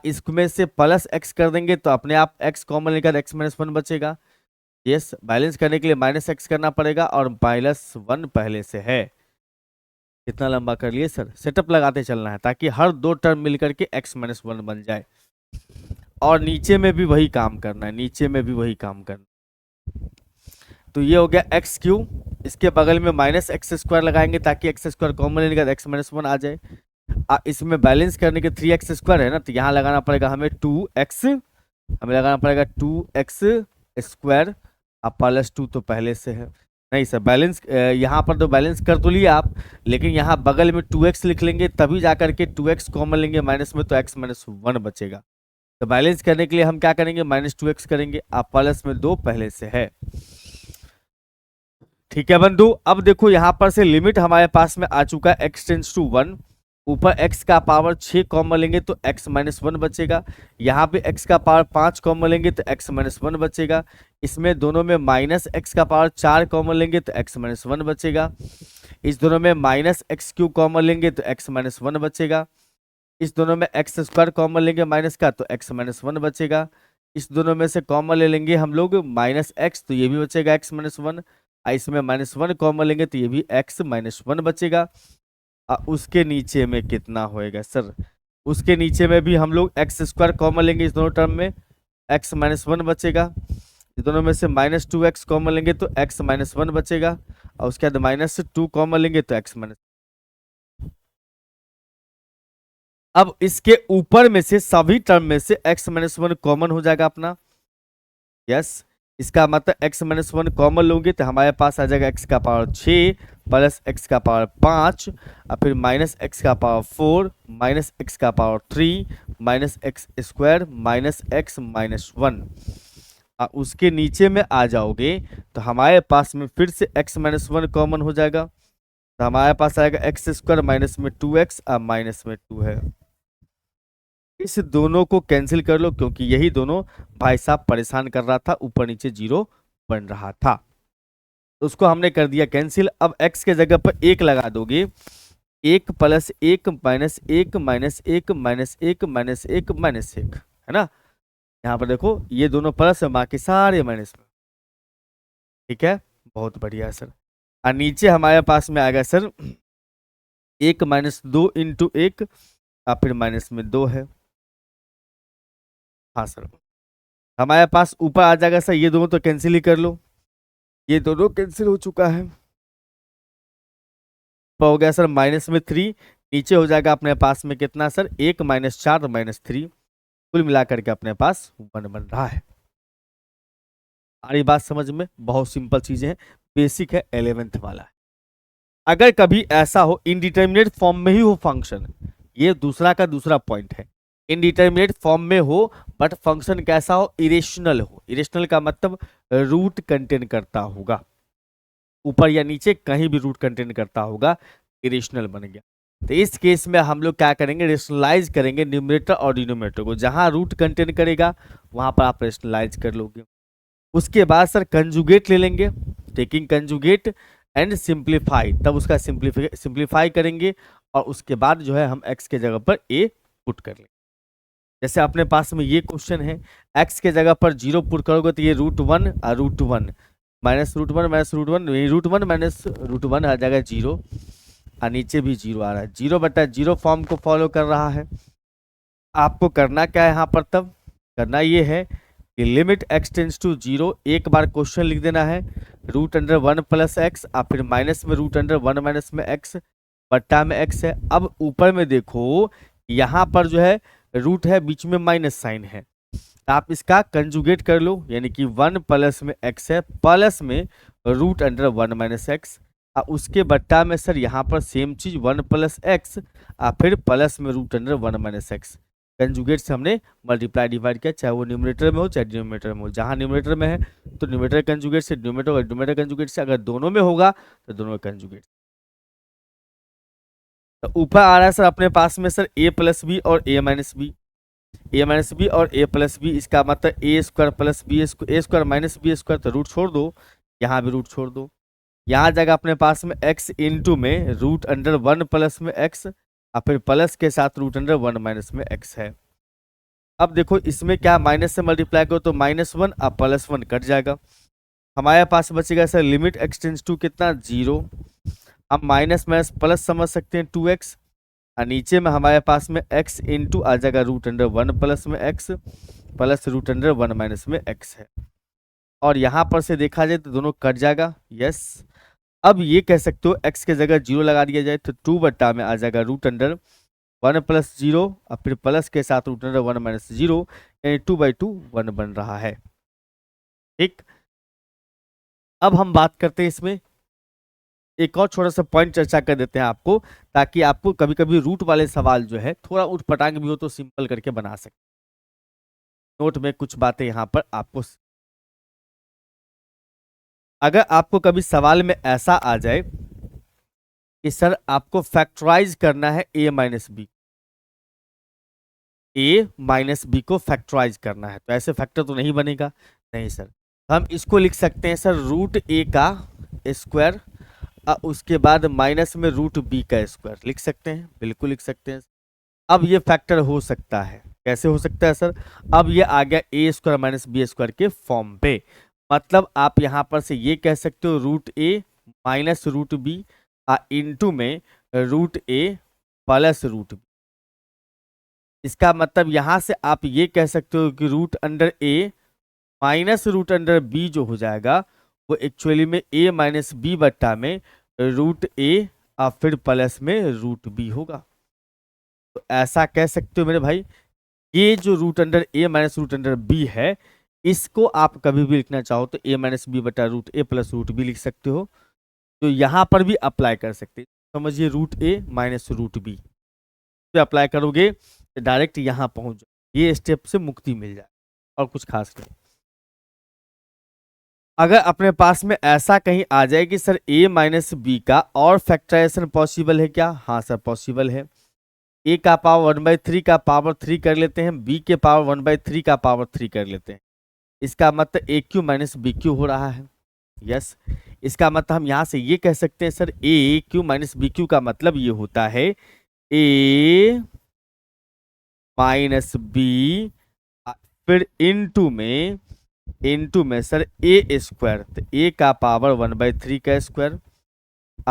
इसमें से प्लस एक्स कर देंगे तो अपने आप एक्स कॉमन लेगा तो एक्स माइनस 1 बचेगा। यस, बैलेंस करने के लिए माइनस एक्स करना पड़ेगा और माइनस 1 पहले से है। कितना लंबा कर लिए सर, सेटअप लगाते चलना है ताकि हर दो टर्म मिलकर के एक्स माइनस 1 बन जाए। और नीचे में भी वही काम करना है, नीचे में भी वही काम करना। तो ये हो गया एक्स क्यूब, इसके बगल में माइनस एक्स स्क्वायर लगाएंगे ताकि एक्स स्क्वायर कॉमन लेने का एक्स माइनस 1 आ जाए। इसमें बैलेंस करने के 3x स्क्वायर है ना, तो यहाँ लगाना पड़ेगा हमें 2x, हमें लगाना पड़ेगा 2x स्क्वायर अब +2 तो पहले से है। नहीं सर, बैलेंस यहाँ पर तो बैलेंस कर तो लिया आप, लेकिन यहाँ बगल में 2x लिख लेंगे, तभी जा करके 2x कॉमन लेंगे माइनस में, तो x -1 बचेगा। तो बैलेंस करने के लिए हम क्या करेंगे, -2x करेंगे। आप प्लस में 2 पहले से है। ठीक है बंधु, अब देखो यहाँ पर से लिमिट हमारे पास में आ चुका है x टेंस टू 1। ऊपर x का पावर 6 कॉमन लेंगे तो x -1 बचेगा। यहाँ पे x का पावर 5 कॉमन लेंगे तो x -1 बचेगा। इसमें दोनों में माइनस x का पावर 4 कॉमन लेंगे तो x -1 बचेगा। इस दोनों में -x³ कॉमन लेंगे तो x -1 बचेगा। इस दोनों में x² कॉमन लेंगे माइनस का तो x -1 बचेगा। इस दोनों में से कॉमन ले लेंगे हम लोग -x, तो ये भी बचेगा x -1। इसमें -1 कॉमन लेंगे तो ये भी x -1 बचेगा। उसके नीचे में कितना होएगा सर, उसके नीचे में भी हम लोग x² कॉमन लेंगे इस दोनों टर्म में, x -1 बचेगा। इस दोनों में से -2x कॉमन लेंगे तो x -1 बचेगा, और उसके बाद -2 कॉमन लेंगे तो x -। अब इसके ऊपर में से सभी टर्म में से x -1 कॉमन हो जाएगा अपना। यस, इसका मतलब x -1 कॉमन लोगे तो हमारे पास आ जाएगा x का पावर 6 प्लस x का पावर 5, और फिर -x का पावर 4 -x का पावर 3 -x² माइनस x -1। उसके नीचे में आ जाओगे तो हमारे पास में फिर से x -1 कॉमन हो जाएगा, तो हमारे पास आएगा x² माइनस में 2x और माइनस में 2 है। इस दोनों को कैंसिल कर लो, क्योंकि यही दोनों भाई साहब परेशान कर रहा था, ऊपर नीचे 0 बन रहा था, तो उसको हमने कर दिया कैंसिल। अब x के जगह पर 1 लगा दोगे, 1 + 1 -1 -1 -1 -1 -1 है ना। यहाँ पर देखो ये दोनों प्लस है, बाकी सारे माइनस में। ठीक है, बहुत बढ़िया सर। और नीचे हमारे पास में आएगा सर 1 -2 × 1 और फिर माइनस में 2 है। हाँ सर, हमारे पास ऊपर आ जाएगा सर, ये दोनों तो कैंसिल ही कर लो, ये दोनों कैंसिल हो चुका है। तो हो गया सर -3, नीचे हो जाएगा अपने पास में कितना सर, 1 -4 -3, कुल मिलाकर के अपने पास 1 बन रहा है। आ रही बात समझ में, बहुत सिंपल चीजें हैं, बेसिक है, 11th वाला है। अगर कभी ऐसा हो इनडिटर्मिनेट फॉर्म में ही हो फंक्शन, ये दूसरा का दूसरा पॉइंट है, इनडिटर्मिनेट फॉर्म में हो बट फंक्शन कैसा हो, इरेशनल हो। इरेशनल का मतलब रूट कंटेन करता होगा, ऊपर या नीचे कहीं भी रूट कंटेन करता होगा, इरेशनल बन गया। तो इस केस में हम लोग क्या करेंगे, रेशनलाइज करेंगे न्यूमरेटर और डिनोमिनेटर को, जहां रूट कंटेन करेगा वहां पर आप रेशनलाइज कर लोगे। उसके बाद सर कंजुगेट ले लेंगे, टेकिंग कंजुगेट एंड सिंप्लीफाई, तब उसका सिंप्लीफाई करेंगे, और उसके बाद जो है हम x के जगह पर a पुट कर लेंगे। जैसे अपने पास में ये क्वेश्चन है, x के जगह पर 0 पुट करोगे तो ये √1 और √1 -√1 -√1, √1 माइनस √1 आ जाएगा 0, और नीचे भी 0 आ रहा है, 0/0 फॉर्म को फॉलो कर रहा है। आपको करना क्या है यहाँ पर, तब करना ये है कि लिमिट x टेंस टू 0, एक बार क्वेश्चन लिख देना है √1 + x, और फिर माइनस में √1 माइनस में x बट्टा में x है। अब ऊपर में देखो यहाँ पर जो है रूट है, बीच में माइनस साइन है, आप इसका कंजुगेट कर लो, यानी कि 1 प्लस में x है, प्लस में √1 माइनस x, और उसके बट्टा में सर यहाँ पर सेम चीज 1 + x, और फिर प्लस में √1 माइनस x। कंजुगेट से हमने मल्टीप्लाई डिवाइड किया, चाहे वो न्यूमरेटर में हो चाहे डिनोमिनेटर में हो। जहां न्यूमरेटर में है तो न्यूमरेटर कंजुगेट से, डिनोमिनेटर कंजुगेट से, अगर दोनों में होगा तो दोनों कंजुगेट। तो ऊपर आ रहा है सर अपने पास में सर a + b और a - b, और a + b, इसका मतलब a² + a² माइनस b², तो रूट छोड़ दो, यहाँ भी रूट छोड़ दो। यहाँ जाएगा अपने पास में x इंटू में √1 प्लस में x, और फिर प्लस के साथ √1 माइनस में x है। अब देखो इसमें क्या, माइनस से मल्टीप्लाई करो तो -1 और +1 कट जाएगा, हमारे पास बचेगा sir limit x tends to कितना, 0। अब माइनस माइनस प्लस समझ सकते हैं 2x, और नीचे में हमारे पास में x इंटू आ जाएगा √1 प्लस में x प्लस √1 माइनस में x है, और यहाँ पर से देखा जाए तो दोनों कट जाएगा। यस, अब ये कह सकते हो x के जगह 0 लगा दिया जाए तो 2 बट्टा में आ जाएगा √1 + 0, और फिर प्लस के साथ √1 माइनस 0, यानी 2/2 1 बन रहा है। ठीक, अब हम बात करते हैं इसमें एक और छोटा सा पॉइंट चर्चा कर देते हैं आपको, ताकि आपको कभी कभी रूट वाले सवाल जो है थोड़ा उठपटांग भी हो तो सिंपल करके बना सके। नोट में कुछ बातें यहाँ पर आपको, अगर आपको कभी सवाल में ऐसा आ जाए कि सर आपको फैक्टराइज करना है ए माइनस बी, ए माइनस बी को फैक्टराइज करना है, तो ऐसे फैक्टर तो नहीं बनेगा। नहीं सर, हम इसको लिख सकते हैं सर रूट ए का स्क्वायर, उसके बाद माइनस में रूट बी का स्क्वायर लिख सकते हैं, बिल्कुल लिख सकते हैं। अब ये फैक्टर हो सकता है, कैसे हो सकता है सर? अब ये आ गया ए स्क्वायर माइनस बी स्क्वायर के फॉर्म पे, मतलब आप यहां पर से ये कह सकते हो रूट ए माइनस रूट बी इंटू में रूट ए प्लस रूट बी। इसका मतलब यहां से आप ये कह सकते हो कि रूट अंडर ए माइनस रूट अंडर बी जो हो जाएगा वो एक्चुअली में ए माइनस बी बट्टा में रूट ए और फिर प्लस में रूट बी होगा। तो ऐसा कह सकते हो मेरे भाई, ये जो रूट अंडर ए माइनस रूट अंडर बी है, इसको आप कभी भी लिखना चाहो तो ए माइनस बी बटा रूट ए प्लस रूट बी लिख सकते हो, तो यहां पर भी अप्लाई कर सकते हैं। समझिए रूट ए माइनस रूट बी पे अप्लाई करोगे तो डायरेक्ट यहां पहुंच जाओ, ये स्टेप से मुक्ति मिल जाए और कुछ खास नहीं। अगर अपने पास में ऐसा कहीं आ जाए कि सर ए माइनस बी का और फैक्टराइजेशन पॉसिबल है क्या? हाँ सर पॉसिबल है। ए का पावर 1/3 का पावर 3 कर लेते हैं, बी के पावर 1/3 का पावर 3 कर लेते हैं, इसका मतलब ए क्यू माइनस बी क्यू हो रहा है। यस, इसका मतलब हम यहां से ये कह सकते हैं sir a cube minus b cube का मतलब ये होता है ए माइनस बी फिर इनटू में सर ए स्क्वायर, तो ए का पावर 1/3 का स्क्वायर,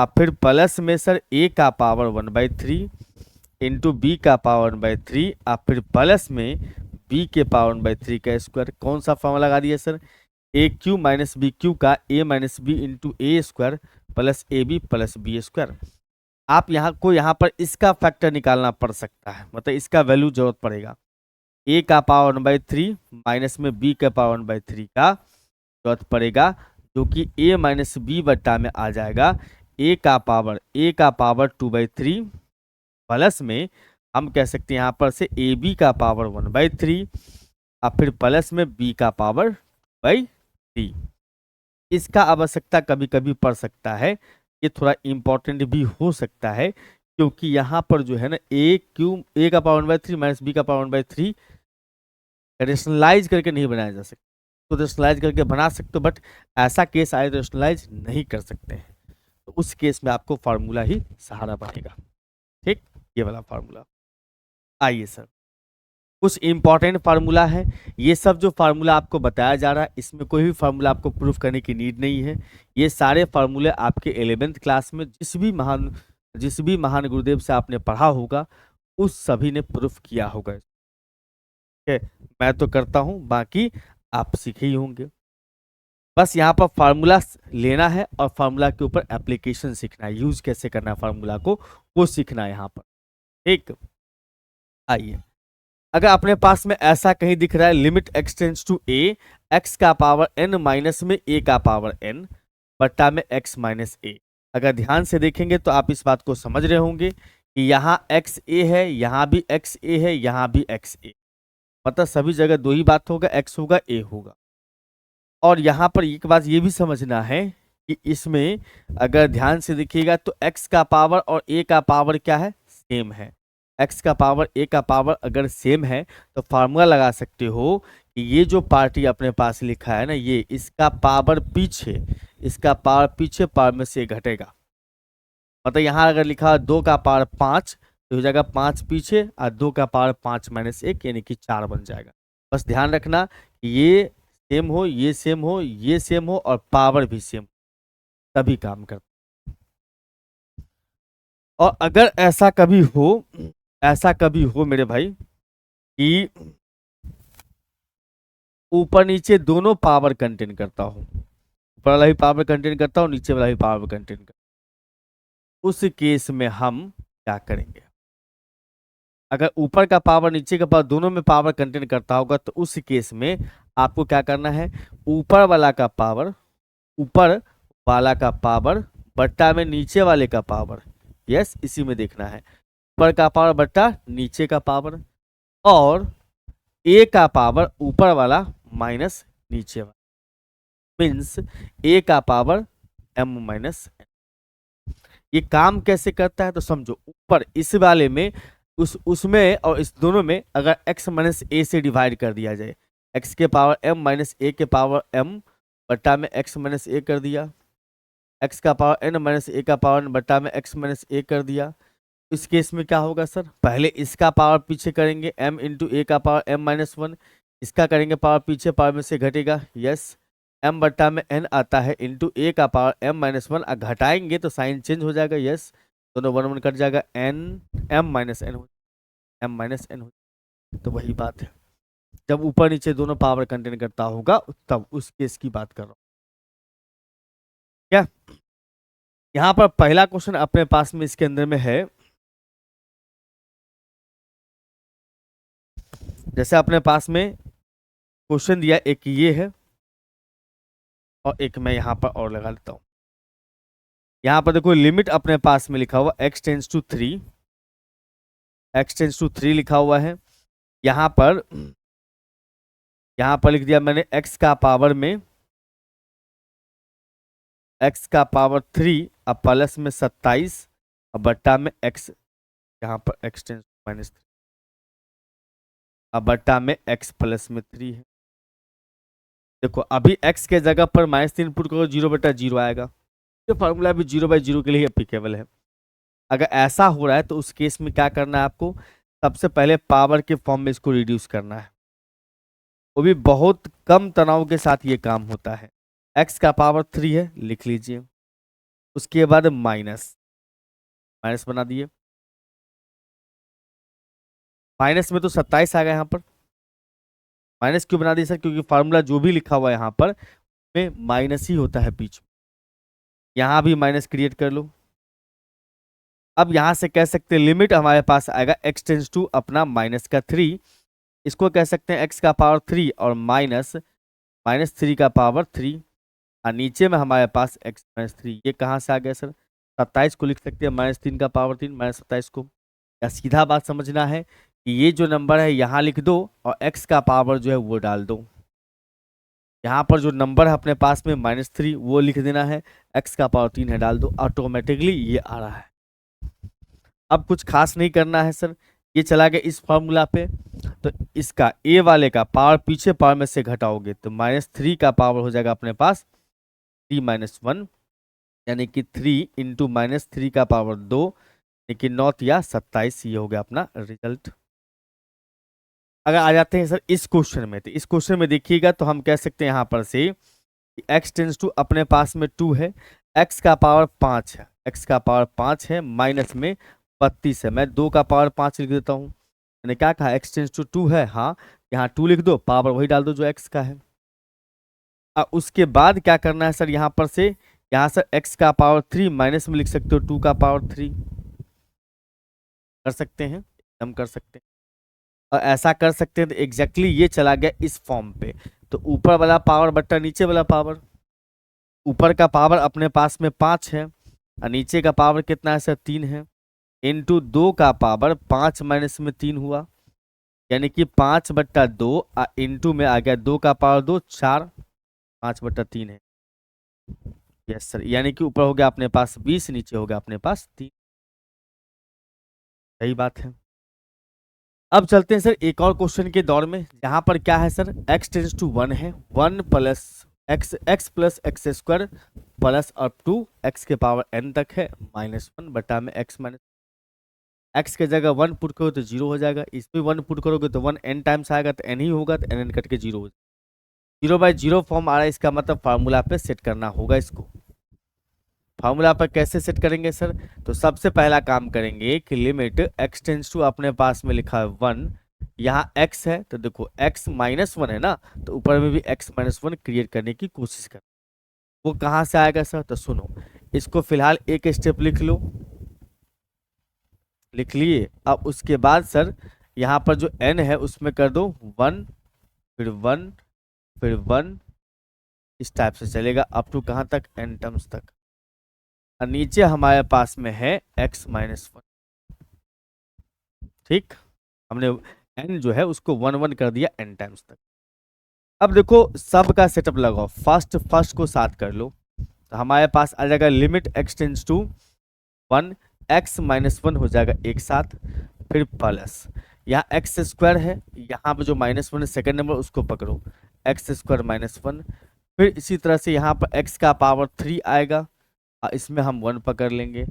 फिर प्लस में सर ए का पावर 1/3 इंटू बी का पावर 1/3 फिर प्लस में बी के पावर 1/3 का स्क्वायर। कौन सा फॉर्मूला लगा दिया sir? A cube minus b cube का a minus b into a square plus a b plus b square. आप यहाँ पर इसका फैक्टर निकालना पड़ सकता है, मतलब इसका वैल्यू जरूरत पड़ेगा। ए का पावर 1/3 माइनस में बी का पावर 1/3 का जरूरत पड़ेगा, जो कि ए माइनस बी बट्टा में आ जाएगा ए का पावर 2/3 प्लस में हम कह सकते हैं यहाँ पर से ए बी का पावर 1/3 और फिर प्लस में बी का पावर 2/3। इसका आवश्यकता कभी कभी पड़ सकता है, ये थोड़ा इंपॉर्टेंट भी हो सकता है, क्योंकि यहाँ पर जो है ना ए का पावर 1/3 माइनस बी का पावर 1/3 रेशनलाइज करके नहीं बनाया जा सकता। तो रेशनलाइज करके बना सकते हो, बट ऐसा केस आए तो रेशनलाइज नहीं कर सकते हैं, तो उस केस में आपको फार्मूला ही सहारा बनेगा। ठीक, ये वाला फार्मूला। आइए सर, कुछ इंपॉर्टेंट फार्मूला है, ये सब जो फार्मूला आपको बताया जा रहा है इसमें कोई भी फार्मूला आपको प्रूफ करने की नीड नहीं है। ये सारे फार्मूले आपके 11th क्लास में जिस भी महान गुरुदेव से आपने पढ़ा होगा उस सभी ने प्रूफ किया होगा। ठीक है, मैं तो करता हूं, बाकी आप सीखे ही होंगे। बस यहाँ पर फार्मूला लेना है और फार्मूला के ऊपर एप्लीकेशन सीखना है, यूज कैसे करना है फार्मूला को वो सीखना है यहाँ पर। ठीक, आइए, अगर अपने पास में ऐसा कहीं दिख रहा है limit x tends to A x का पावर एन माइनस में ए का पावर एन बट्टा में एक्स माइनस ए, अगर ध्यान से देखेंगे तो आप इस बात को समझ रहे होंगे कि यहाँ एक्स ए है, यहाँ भी एक्स ए है, यहाँ भी एक्स ए, मतलब सभी जगह दो ही बात होगा, एक्स होगा ए होगा। और यहाँ पर एक बात ये भी समझना है कि इसमें अगर ध्यान से देखिएगा तो एक्स का पावर और ए का पावर क्या है? सेम है। एक्स का पावर ए का पावर अगर सेम है तो फार्मूला लगा सकते हो कि ये जो पार्टी अपने पास लिखा है ना, ये इसका पावर पीछे पावर में से घटेगा, मतलब यहाँ अगर लिखा है 2 का पावर 5 तो हो जाएगा 5 पीछे और 2 का पावर 5 माइनस 1 यानी कि 4 बन जाएगा। बस ध्यान रखना कि ये सेम हो, ये सेम हो, ये सेम हो और पावर भी सेम, तभी काम करता। और अगर ऐसा कभी हो मेरे भाई कि ऊपर नीचे दोनों पावर कंटेन करता हो, ऊपर वाला भी पावर कंटेन करता हो, नीचे वाला भी पावर कंटेन करता हो, उस केस में हम क्या करेंगे? अगर ऊपर का पावर नीचे का पावर दोनों में पावर कंटेन करता होगा तो उस केस में आपको क्या करना है, ऊपर वाला का पावर, ऊपर वाला का पावर बट्टा में नीचे वाले का पावर, यस इसी में देखना है, ऊपर का पावर बट्टा नीचे का पावर, और ए का पावर ऊपर वाला माइनस नीचे वाला, मीन्स ए का पावर m माइनस n। ये काम कैसे करता है तो समझो, ऊपर इस वाले में उसमें और इस दोनों में अगर x माइनस ए से डिवाइड कर दिया जाए, x के पावर m माइनस ए के पावर m बट्टा में x माइनस ए कर दिया, x का पावर n माइनस ए का पावर n बट्टा में x माइनस ए कर दिया, इस केस में क्या होगा सर, पहले इसका पावर पीछे करेंगे m इंटू ए का पावर m माइनस वन, इसका करेंगे पावर पीछे, पावर में से घटेगा, यस m बट्टा में n आता है इंटू ए का पावर m माइनस वन, घटाएंगे तो साइन चेंज हो जाएगा, यस दोनों वन वन कट जाएगा, n m minus n m minus n हो। तो वही बात है, जब ऊपर नीचे दोनों पावर कंटेन करता होगा तब उस केस की बात कर रहा हूँ। क्या यहाँ पर पहला क्वेश्चन अपने पास में इसके अंदर में है, जैसे अपने पास में क्वेश्चन दिया, एक ये है और एक मैं यहाँ पर और लगा लेता हूँ। यहाँ पर देखो लिमिट अपने पास में लिखा हुआ x tends to 3, x tends to 3 लिखा हुआ है। यहाँ पर लिख दिया मैंने x का पावर में x का पावर 3 अब प्लस में 27 अब बट्टा में x, यहाँ पर x टेंस माइनस 3 अब बट्टा में x प्लस में 3 है। देखो अभी x के जगह पर -3 पुट करो, 0/0 आएगा। ये फॉर्मूला भी 0/0 के लिए एप्लीकेबल है। अगर ऐसा हो रहा है तो उस केस में क्या करना है आपको, सबसे पहले पावर के फॉर्म में इसको रिड्यूस करना है, वो भी बहुत कम तनाव के साथ ये काम होता है। x का पावर 3 है, लिख लीजिए, उसके बाद माइनस बना दिए, माइनस में तो 27 आ गया, यहाँ पर माइनस क्यों बना दिया सर, क्योंकि फार्मूला जो भी लिखा हुआ है यहाँ पर में माइनस ही होता है बीच में, यहाँ भी माइनस क्रिएट कर लो। अब यहाँ से कह सकते हैं लिमिट हमारे पास आएगा x टेंस टू अपना माइनस का 3, इसको कह सकते हैं x का पावर 3 और -3 का पावर 3, और नीचे में हमारे पास x माइनस 3, ये कहाँ से आ गया सर, 27 को लिख सकते हैं -3 का पावर 3 -27 को। या सीधा बात समझना है कि ये जो नंबर है यहाँ लिख दो और x का पावर जो है वो डाल दो, यहाँ पर जो नंबर है अपने पास में -3 वो लिख देना है, x का पावर 3 है डाल दो, ऑटोमेटिकली ये आ रहा है। अब कुछ खास नहीं करना है सर, ये चला गया इस फॉर्मूला पे, तो इसका a वाले का पावर पीछे पावर में से घटाओगे तो -3 का पावर हो जाएगा अपने पास 3-1, यानी कि 3 इंटू -3 का पावर 2, यानी 9 या 27, ये हो गया अपना रिजल्ट। अगर आ जाते हैं सर इस क्वेश्चन में, तो इस क्वेश्चन में देखिएगा तो हम कह सकते हैं यहाँ पर से x टेंस टू अपने पास में 2 है, x का पावर 5 है, x का पावर 5 है, माइनस में 32 है, मैं 2 का पावर 5 लिख देता हूँ, मैंने क्या कहा x टेंस टू 2 है, हाँ यहाँ 2 लिख दो, पावर वही डाल दो जो x का है। अब उसके बाद क्या करना है सर, यहाँ पर से यहाँ से x का पावर 3 माइनस में लिख सकते हो 2 का पावर 3, कर सकते हैं, हम कर सकते हैं, और ऐसा कर सकते हैं तो एग्जैक्टली ये चला गया इस फॉर्म पे, तो ऊपर वाला पावर बट्टा नीचे वाला पावर, ऊपर का पावर अपने पास में 5 है और नीचे का पावर कितना है सर 3 है, इंटू 2 का पावर 5 माइनस में 3 हुआ, यानी कि 5/2 इंटू में आ गया 2 का पावर 2 4, 5/3 है, यस सर, यानी कि ऊपर हो गया अपने पास 20, नीचे हो गया अपने पास 3, सही बात है। अब चलते हैं सर एक और क्वेश्चन के दौर में, जहां पर क्या है सर x टेंस टू 1 है, 1 plus x plus x square plus up to x के पावर n तक है, -1 बटा में x माइनस, x के जगह 1 पुट करो तो 0 हो जाएगा, इसमें 1 पुट करोगे तो 1 n टाइम्स आएगा तो n ही होगा, तो n कट के 0 हो जाएगा, 0/0 फॉर्म आ रहा है, इसका मतलब फार्मूला पे सेट करना होगा इसको। फार्मूला पर कैसे सेट करेंगे सर, तो सबसे पहला काम करेंगे कि लिमिट x टेंस टू अपने पास में लिखा है 1, यहाँ x है तो देखो x -1 है ना, तो ऊपर में भी x -1 क्रिएट करने की कोशिश कर, वो कहाँ से आएगा सर, तो सुनो इसको फिलहाल एक स्टेप लिख लो, लिख लिए। अब उसके बाद सर यहाँ पर जो n है उसमें कर दो 1, फिर 1, फिर 1, इस टाइप से चलेगा अप टू कहाँ तक, n टर्म्स तक। और नीचे हमारे पास में है x माइनस 1। ठीक, हमने n जो है उसको 1 1 कर दिया n टाइम्स तक। अब देखो सब का सेटअप लगाओ, फर्स्ट को साथ कर लो, तो हमारे पास आ जाएगा limit x tends to 1, x minus 1 हो जाएगा एक साथ, फिर प्लस यहाँ एक्स स्क्वायर है, यहाँ पे जो माइनस 1 है सेकेंड नंबर उसको पकड़ो, एक्स स्क्वायर माइनस 1, फिर इसी तरह से यहाँ पर x का पावर 3 आएगा, इसमें हम 1 पकड़ लेंगे,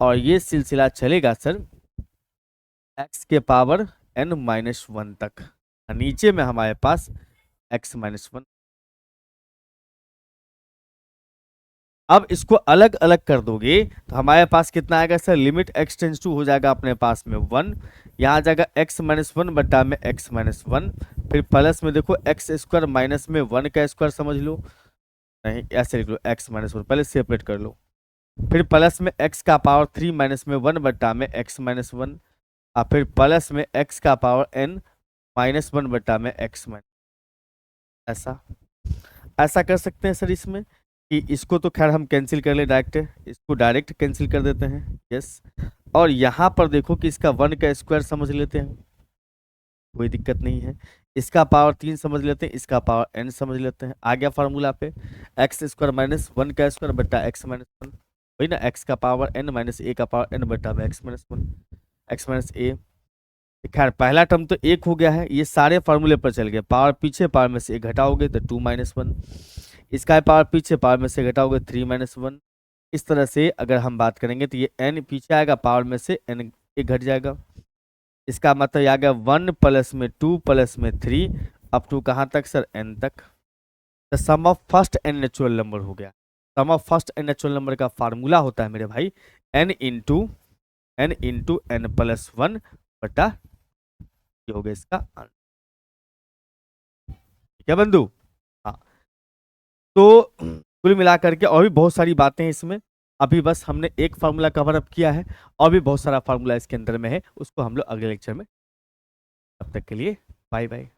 और ये सिलसिला चलेगा सर x के पावर n माइनस 1 तक। नीचे में हमारे पास x माइनस 1। अब इसको अलग अलग कर दोगे तो हमारे पास कितना आएगा sir, limit x tends to हो जाएगा अपने पास में 1, यहाँ आ जाएगा x माइनस 1 बटा में x माइनस 1, फिर प्लस में देखो x स्क्वायर माइनस में 1 का स्क्वायर समझ लो, नहीं ऐसे लिख लो x माइनस 1, पहले सेपरेट कर लो, फिर प्लस में x का पावर 3 माइनस में 1 बटा में x माइनस 1, और फिर प्लस में x का पावर n माइनस 1 बटा में x माइनस, ऐसा ऐसा कर सकते हैं सर इसमें कि इसको तो खैर हम कैंसिल कर ले डायरेक्ट, इसको डायरेक्ट कैंसिल कर देते हैं, यस। और यहाँ पर देखो कि इसका 1 का स्क्वायर समझ लेते हैं, कोई दिक्कत नहीं है, इसका पावर 3 समझ लेते हैं, इसका पावर n समझ लेते हैं, आ गया फार्मूला पे एक्स स्क्वायर माइनस 1 का स्क्वायर बटा एक्स माइनस 1, वही ना, x का पावर n माइनस a का पावर n बटा में x minus 1, x minus a। खैर पहला टर्म तो 1 हो गया है, ये सारे फार्मूले पर चल गए, पावर पीछे पावर में से 1 घटाओगे तो 2 माइनस 1, इसका पावर पीछे पावर में से घटाओगे 3 माइनस 1, इस तरह से अगर हम बात करेंगे तो ये n पीछे आएगा, पावर में से n 1 घट जाएगा, इसका मतलब आ गया 1 प्लस में 2 प्लस में 3 अप टू कहाँ तक सर, n तक। The sum of first n natural number हो गया, sum of first n natural number का फार्मूला होता है मेरे भाई n इंटू n प्लस 1 बटा, ये हो गया इसका आंसर, ठीक है बंधु। हाँ, तो कुल मिलाकर के और भी बहुत सारी बातें हैं इसमें, अभी बस हमने एक फार्मूला कवर अप किया है, और भी बहुत सारा फार्मूला इसके अंदर में है, उसको हम लोग अगले लेक्चर में, तब तक के लिए बाय बाय।